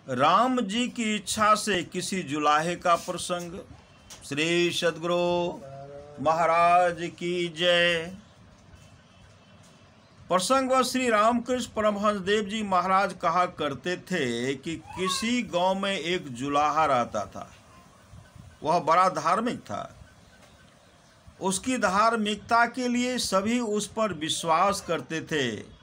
राम जी की इच्छा से किसी जुलाहे का प्रसंग। श्री सद्गुरु महाराज की जय। प्रसंग व श्री रामकृष्ण परमहंस देव जी महाराज कहा करते थे कि किसी गांव में एक जुलाहा रहता था। वह बड़ा धार्मिक था। उसकी धार्मिकता के लिए सभी उस पर विश्वास करते थे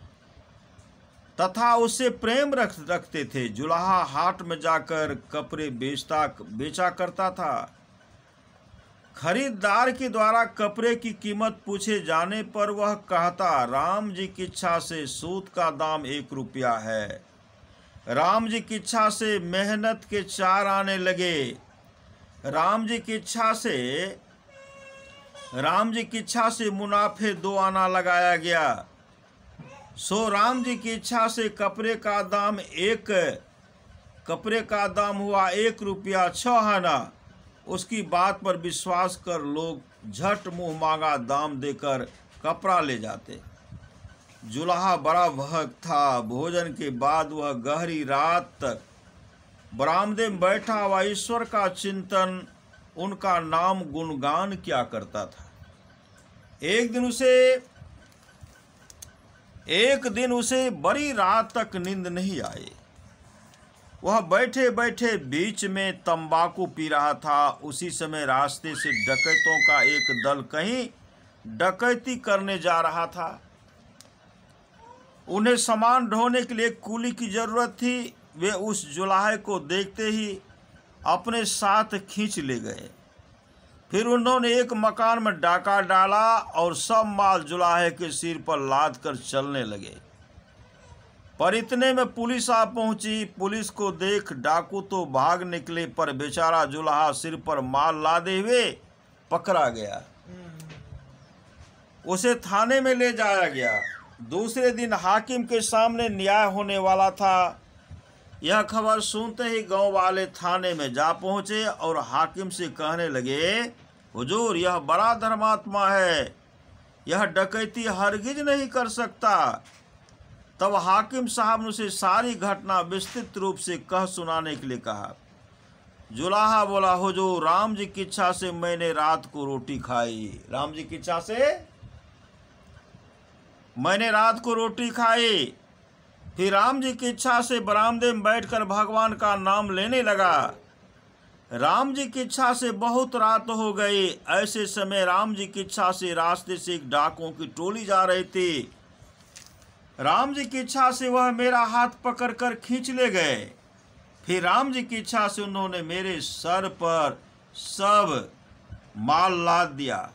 तथा उससे प्रेम रखते थे। जुलाहा हाट में जाकर कपड़े बेचा करता था। खरीदार के द्वारा कपड़े की कीमत पूछे जाने पर वह कहता, राम जी की इच्छा से सूत का दाम 1 रुपया है। राम जी की इच्छा से मेहनत के 4 आने लगे। राम जी की इच्छा से मुनाफे 2 आना लगाया गया। सो राम जी की इच्छा से कपड़े का दाम हुआ 1 रुपया 6 आना। उसकी बात पर विश्वास कर लोग झट मुंह मांगा दाम देकर कपड़ा ले जाते। जुलाहा बड़ा भक्त था। भोजन के बाद वह गहरी रात तक बरामदे में बैठा व ईश्वर का चिंतन, उनका नाम गुणगान किया करता था। एक दिन उसे बड़ी रात तक नींद नहीं आई। वह बैठे बैठे बीच में तंबाकू पी रहा था। उसी समय रास्ते से डकैतों का एक दल कहीं डकैती करने जा रहा था। उन्हें सामान ढोने के लिए कूली की जरूरत थी। वे उस जुलाहे को देखते ही अपने साथ खींच ले गए। फिर उन्होंने एक मकान में डाका डाला और सब माल जुलाहे के सिर पर लाद कर चलने लगे। पर इतने में पुलिस आ पहुंची। पुलिस को देख डाकू तो भाग निकले, पर बेचारा जुलाहा सिर पर माल लादे हुए पकड़ा गया। उसे थाने में ले जाया गया। दूसरे दिन हाकिम के सामने न्याय होने वाला था। यह खबर सुनते ही गांव वाले थाने में जा पहुंचे और हाकिम से कहने लगे, हुजूर, यह बड़ा धर्मात्मा है, यह डकैती हरगिज नहीं कर सकता। तब हाकिम साहब ने उसे सारी घटना विस्तृत रूप से कह सुनाने के लिए कहा। जुलाहा बोला, हुजूर, राम जी की इच्छा से मैंने रात को रोटी खाई। राम जी की इच्छा से मैंने रात को रोटी खाई। फिर राम जी की इच्छा से बरामदे में बैठकर भगवान का नाम लेने लगा। राम जी की इच्छा से बहुत रात हो गई। ऐसे समय राम जी की इच्छा से रास्ते से एक डाकुओं की टोली जा रही थी। राम जी की इच्छा से वह मेरा हाथ पकड़कर खींच ले गए। फिर राम जी की इच्छा से उन्होंने मेरे सर पर सब माल लाद दिया।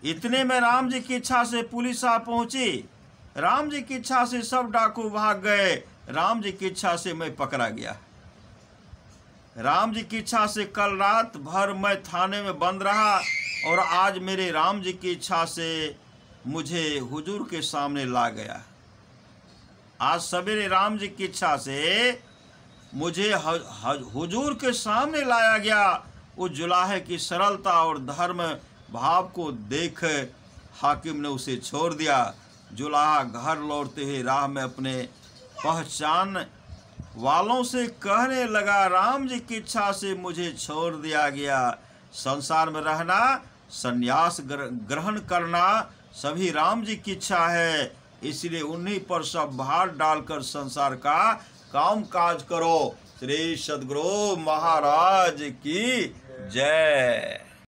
इतने में राम जी की इच्छा से पुलिस आ पहुंची। राम जी की इच्छा से सब डाकू भाग गए। राम जी की इच्छा से मैं पकड़ा गया। राम जी की इच्छा से कल रात भर मैं थाने में बंद रहा और आज मेरे राम जी की इच्छा से मुझे हुजूर के सामने ला गया। आज सवेरे राम जी की इच्छा से मुझे हुजूर के सामने लाया गया। उस जुलाहे की सरलता और धर्म भाव को देख हाकिम ने उसे छोड़ दिया। जुलाहा घर लौटते हुए राह में अपने पहचान वालों से कहने लगा, राम जी की इच्छा से मुझे छोड़ दिया गया। संसार में रहना, संन्यास ग्रहण करना सभी राम जी की इच्छा है। इसलिए उन्हीं पर सब भार डालकर संसार का काम काज करो। श्री सद्गुरु महाराज की जय।